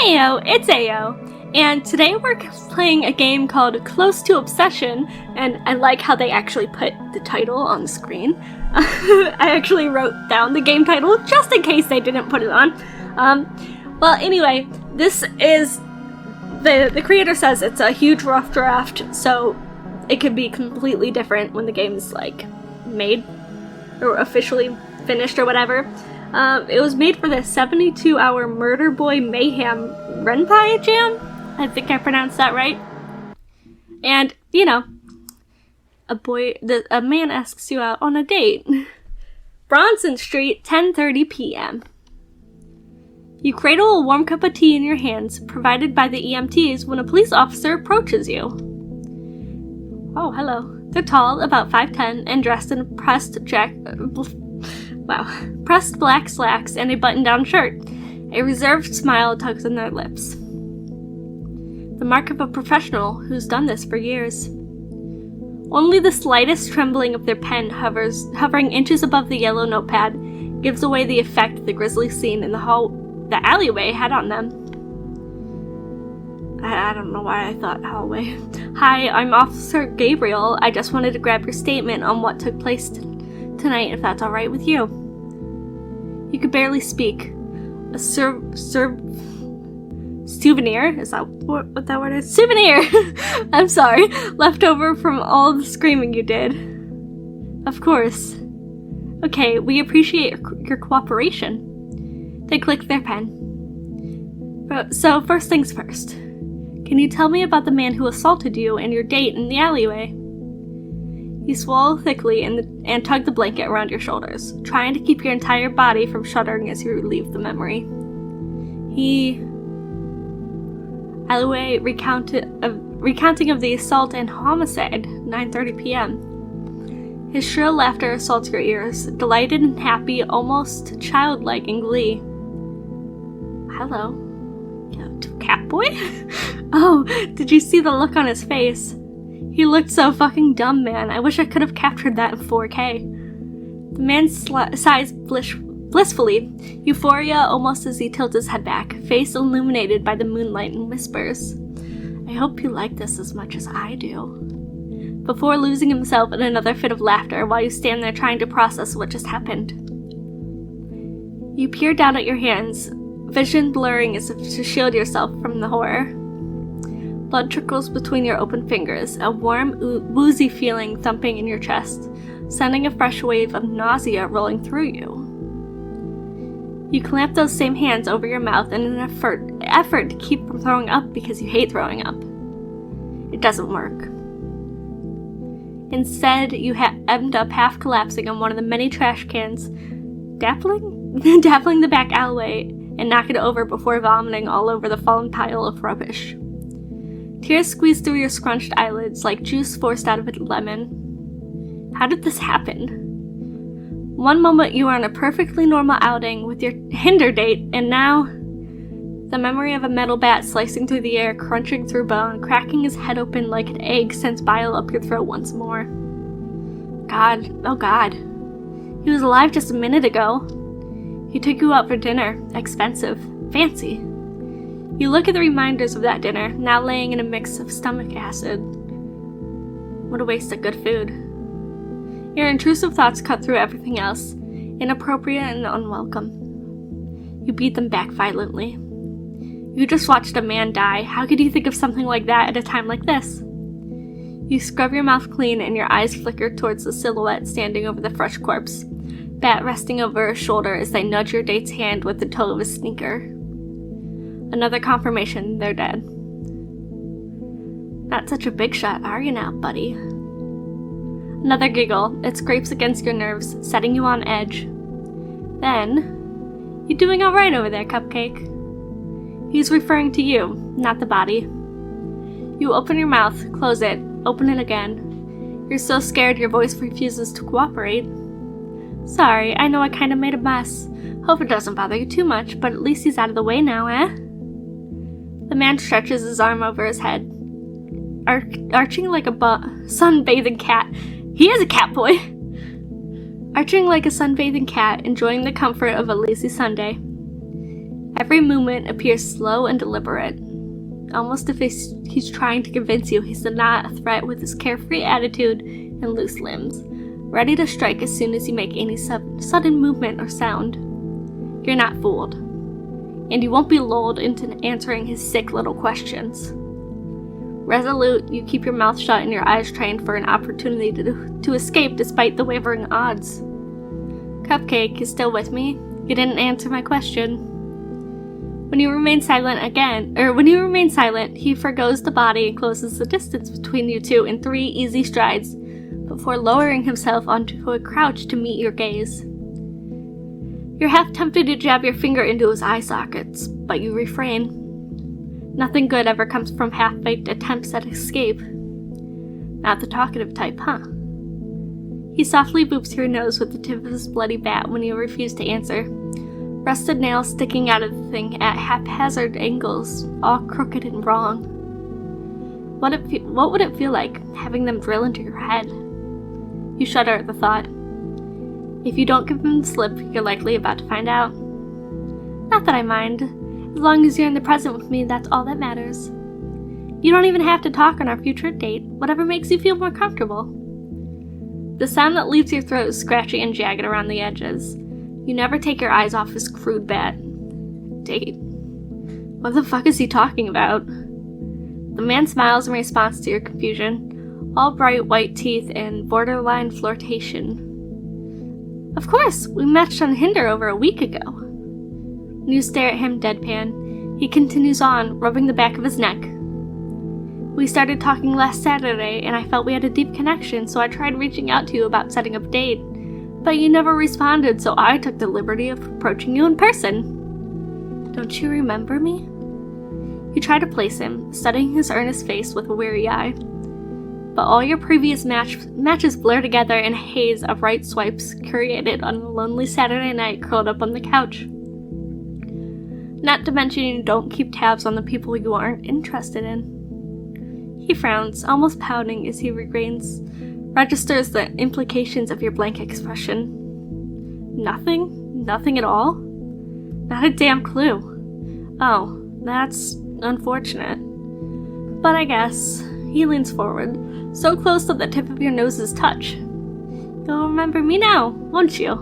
Heyo, it's Ayo, and today we're playing a game called Close to Obsession, and I like how they actually put the title on the screen. I actually wrote down the game title just in case they didn't put it on. Well, anyway, this is, the creator says it's a huge rough draft, so it could be completely different when the game's, like, made, or officially finished or whatever. It was made for the 72-hour Murder Boy Mayhem Renpai Jam. I think I pronounced that right. And, you know, a man asks you out on a date. Bronson Street, 10:30 p.m. You cradle a warm cup of tea in your hands, provided by the EMTs, when a police officer approaches you. Oh, hello. They're tall, about 5'10", and dressed in a pressed black slacks and a button-down shirt. A reserved smile tugs in their lips. The mark of a professional who's done this for years. Only the slightest trembling of their pen hovering inches above the yellow notepad gives away the effect the grisly scene in the alleyway had on them. I don't know why I thought hallway. Hi, I'm Officer Gabriel. I just wanted to grab your statement on what took place tonight, if that's alright with you. You could barely speak. A souvenir? Is that what that word is? Souvenir! I'm sorry. Left over from all the screaming you did. Of course. Okay, we appreciate your cooperation. They clicked their pen. So, first things first. Can you tell me about the man who assaulted you and your date in the alleyway? You swallow thickly and tug the blanket around your shoulders, trying to keep your entire body from shuddering as you relieve the memory. Alleyway recounting of the assault and homicide, 9:30 p.m. His shrill laughter assaults your ears, delighted and happy, almost childlike in glee. Hello. Catboy? Oh, did you see the look on his face? He looked so fucking dumb, man. I wish I could have captured that in 4K. The man sighs blissfully, euphoria almost as he tilts his head back, face illuminated by the moonlight, and whispers, I hope you like this as much as I do. Before losing himself in another fit of laughter while you stand there trying to process what just happened. You peer down at your hands, vision blurring as if to shield yourself from the horror. Blood trickles between your open fingers, a warm, woozy feeling thumping in your chest, sending a fresh wave of nausea rolling through you. You clamp those same hands over your mouth in an effort to keep from throwing up because you hate throwing up. It doesn't work. Instead, you end up half collapsing on one of the many trash cans, dappling the back alleyway, and knock it over before vomiting all over the fallen pile of rubbish. Tears squeeze through your scrunched eyelids like juice forced out of a lemon. How did this happen? One moment you are on a perfectly normal outing with your Tinder date, and now the memory of a metal bat slicing through the air, crunching through bone, cracking his head open like an egg sends bile up your throat once more. God, oh God. He was alive just a minute ago. He took you out for dinner. Expensive. Fancy. You look at the reminders of that dinner, now laying in a mix of stomach acid. What a waste of good food. Your intrusive thoughts cut through everything else, inappropriate and unwelcome. You beat them back violently. You just watched a man die. How could you think of something like that at a time like this? You scrub your mouth clean and your eyes flicker towards the silhouette standing over the fresh corpse, bat resting over her shoulder as they nudge your date's hand with the toe of his sneaker. Another confirmation they're dead. Not such a big shot, are you now, buddy? Another giggle. It scrapes against your nerves, setting you on edge. Then, you doing alright over there, Cupcake? He's referring to you, not the body. You open your mouth, close it, open it again. You're so scared your voice refuses to cooperate. Sorry, I know I kinda made a mess. Hope it doesn't bother you too much, but at least he's out of the way now, eh? The man stretches his arm over his head, arching like a sunbathing cat. He is a cat boy! Arching like a sunbathing cat, enjoying the comfort of a lazy Sunday. Every movement appears slow and deliberate, almost if he's trying to convince you he's not a threat with his carefree attitude and loose limbs, ready to strike as soon as you make any sudden movement or sound. You're not fooled, and you won't be lulled into answering his sick little questions. Resolute, you keep your mouth shut and your eyes trained for an opportunity to escape despite the wavering odds. Cupcake, you still with me? You didn't answer my question. When you remain silent, he forgoes the body and closes the distance between you two in 3 easy strides before lowering himself onto a crouch to meet your gaze. You're half tempted to jab your finger into his eye sockets, but you refrain. Nothing good ever comes from half-baked attempts at escape. Not the talkative type, huh? He softly boops your nose with the tip of his bloody bat when you refuse to answer. Rusted nails sticking out of the thing at haphazard angles, all crooked and wrong. What would it feel like, having them drill into your head? You shudder at the thought. If you don't give him the slip, you're likely about to find out. Not that I mind. As long as you're in the present with me, that's all that matters. You don't even have to talk on our future date, whatever makes you feel more comfortable. The sound that leaves your throat is scratchy and jagged around the edges. You never take your eyes off his crude bat. Date. What the fuck is he talking about? The man smiles in response to your confusion, all bright white teeth and borderline flirtation. Of course, we matched on Tinder over a week ago. When you stare at him deadpan, he continues on, rubbing the back of his neck. We started talking last Saturday, and I felt we had a deep connection, so I tried reaching out to you about setting up a date. But you never responded, so I took the liberty of approaching you in person. Don't you remember me? You try to place him, studying his earnest face with a weary eye. But all your previous matches blur together in a haze of right swipes curated on a lonely Saturday night curled up on the couch. Not to mention you don't keep tabs on the people you aren't interested in. He frowns, almost pouting as he registers the implications of your blank expression. Nothing? Nothing at all? Not a damn clue. Oh, that's unfortunate. But I guess. He leans forward, so close that the tip of your noses touch. You'll remember me now, won't you?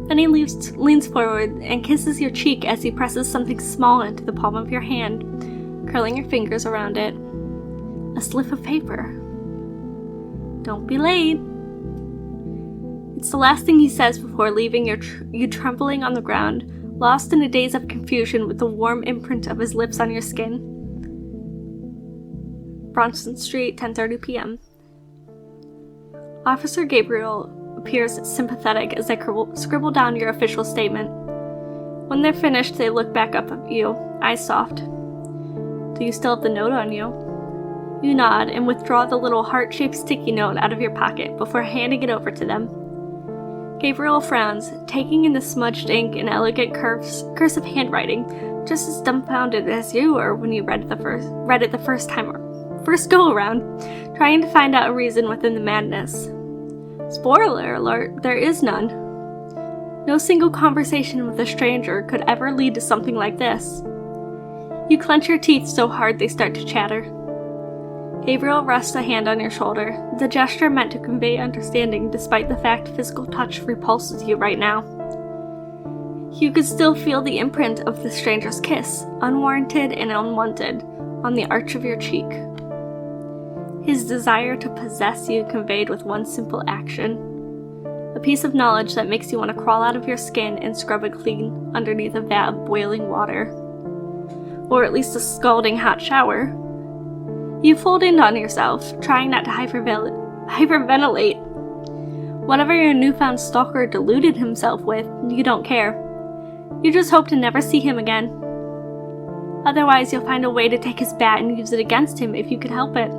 Then he leans forward and kisses your cheek as he presses something small into the palm of your hand, curling your fingers around it. A slip of paper. Don't be late. It's the last thing he says before leaving you trembling on the ground, lost in a daze of confusion with the warm imprint of his lips on your skin. Bronson Street, 10:30 p.m. Officer Gabriel appears sympathetic as they scribble down your official statement. When they're finished, they look back up at you, eyes soft. Do you still have the note on you? You nod and withdraw the little heart-shaped sticky note out of your pocket before handing it over to them. Gabriel frowns, taking in the smudged ink and elegant cursive handwriting, just as dumbfounded as you were when you read it the first go around, trying to find out a reason within the madness. Spoiler alert, there is none. No single conversation with a stranger could ever lead to something like this. You clench your teeth so hard they start to chatter. Gabriel rests a hand on your shoulder, the gesture meant to convey understanding despite the fact physical touch repulses you right now. You could still feel the imprint of the stranger's kiss, unwarranted and unwanted, on the arch of your cheek. His desire to possess you conveyed with one simple action. A piece of knowledge that makes you want to crawl out of your skin and scrub it clean underneath a vat of boiling water. Or at least a scalding hot shower. You fold in on yourself, trying not to hyperventilate. Whatever your newfound stalker deluded himself with, you don't care. You just hope to never see him again. Otherwise, you'll find a way to take his bat and use it against him if you can help it.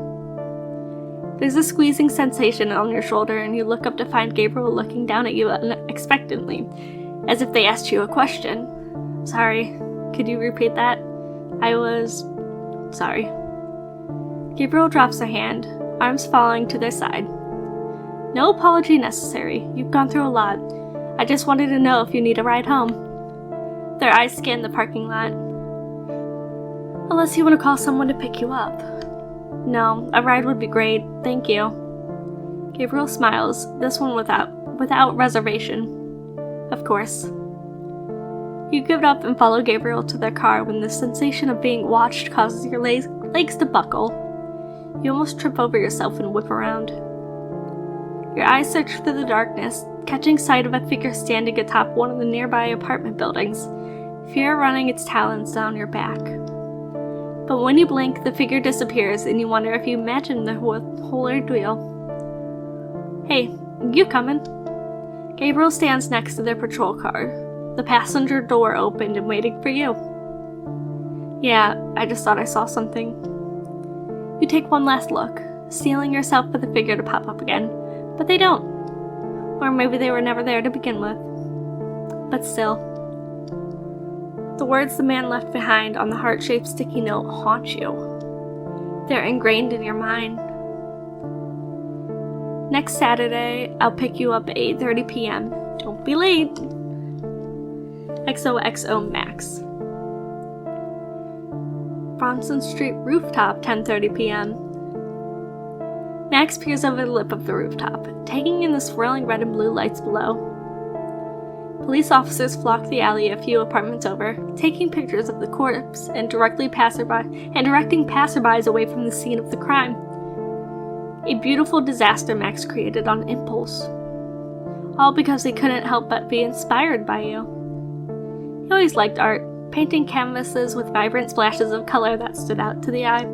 There's a squeezing sensation on your shoulder, and you look up to find Gabriel looking down at you unexpectedly, as if they asked you a question. Sorry, could you repeat that? Sorry. Gabriel drops a hand, arms falling to their side. No apology necessary. You've gone through a lot. I just wanted to know if you need a ride home. Their eyes scan the parking lot. Unless you want to call someone to pick you up. No, a ride would be great, thank you. Gabriel smiles, this one without reservation. Of course. You give it up and follow Gabriel to their car when the sensation of being watched causes your legs to buckle. You almost trip over yourself and whip around. Your eyes search through the darkness, catching sight of a figure standing atop one of the nearby apartment buildings, fear running its talons down your back. But when you blink, the figure disappears and you wonder if you imagined the whole ordeal. Hey, you coming? Gabriel stands next to their patrol car. The passenger door opened and waiting for you. Yeah, I just thought I saw something. You take one last look, steeling yourself for the figure to pop up again, but they don't. Or maybe they were never there to begin with. But still. The words the man left behind on the heart-shaped sticky note haunt you. They're ingrained in your mind. Next Saturday, I'll pick you up at 8:30 p.m. Don't be late. XOXO Max. Bronson Street rooftop, 10:30 p.m. Max peers over the lip of the rooftop, taking in the swirling red and blue lights below. Police officers flock the alley a few apartments over, taking pictures of the corpse and directing passerbys away from the scene of the crime. A beautiful disaster Max created on impulse. All because he couldn't help but be inspired by you. He always liked art, painting canvases with vibrant splashes of color that stood out to the eye,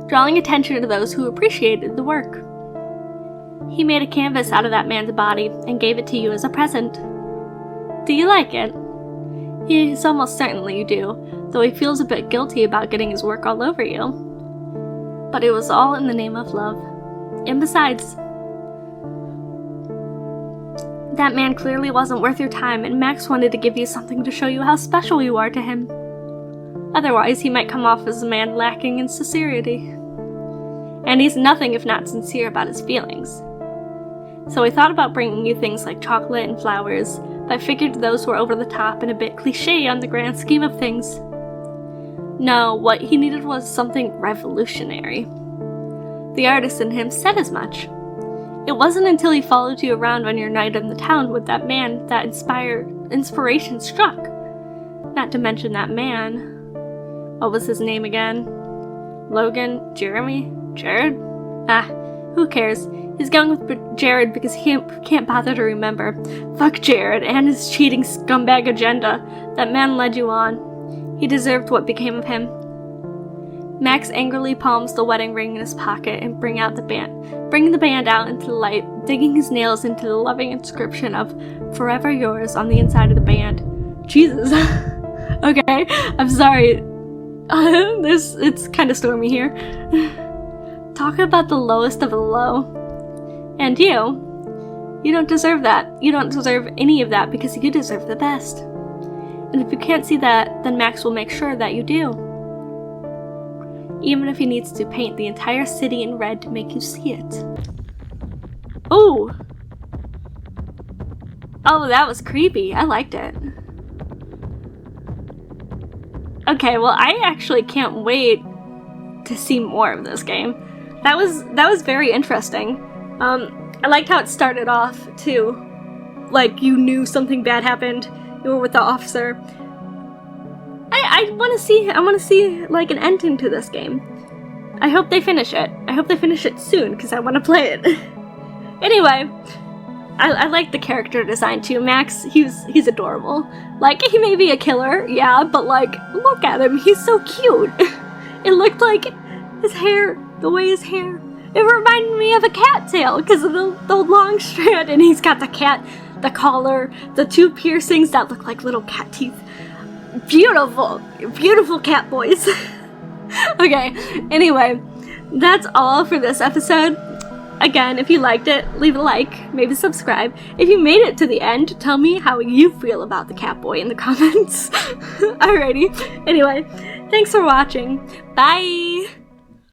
drawing attention to those who appreciated the work. He made a canvas out of that man's body and gave it to you as a present. Do you like it? He's almost certainly you do, though he feels a bit guilty about getting his work all over you. But it was all in the name of love. And besides, that man clearly wasn't worth your time, and Max wanted to give you something to show you how special you are to him. Otherwise, he might come off as a man lacking in sincerity. And he's nothing if not sincere about his feelings. So he thought about bringing you things like chocolate and flowers, but figured those were over the top and a bit cliché on the grand scheme of things. No, what he needed was something revolutionary. The artist in him said as much. It wasn't until he followed you around on your night in the town with that man that inspiration struck. Not to mention that man. What was his name again? Logan? Jeremy? Jared? Who cares? He's going with Jared because he can't bother to remember. Fuck Jared and his cheating scumbag agenda. That man led you on. He deserved what became of him. Max angrily palms the wedding ring in his pocket and bringing the band out into the light, digging his nails into the loving inscription of "Forever Yours" on the inside of the band. Jesus. Okay, I'm sorry. It's kind of stormy here. Talk about the lowest of the low. And you don't deserve that. You don't deserve any of that because you deserve the best. And if you can't see that, then Max will make sure that you do. Even if he needs to paint the entire city in red to make you see it. Ooh! Oh, that was creepy. I liked it. Okay, well, I actually can't wait to see more of this game. That was very interesting. I liked how it started off, too. Like, you knew something bad happened. You were with the officer. I want to see like an ending to this game. I hope they finish it. I hope they finish it soon because I want to play it. Anyway, I like the character design too. Max, he's adorable. Like, he may be a killer, yeah, but like, look at him. He's so cute. It looked like his hair, the way his hair, it reminded me of a cattail because of the long strand, and he's got the cat, the collar, the two piercings that look like little cat teeth. Beautiful, beautiful cat boys. Okay, anyway, that's all for this episode. Again, if you liked it, leave a like, maybe subscribe. If you made it to the end, tell me how you feel about the cat boy in the comments. Alrighty, anyway, thanks for watching. Bye!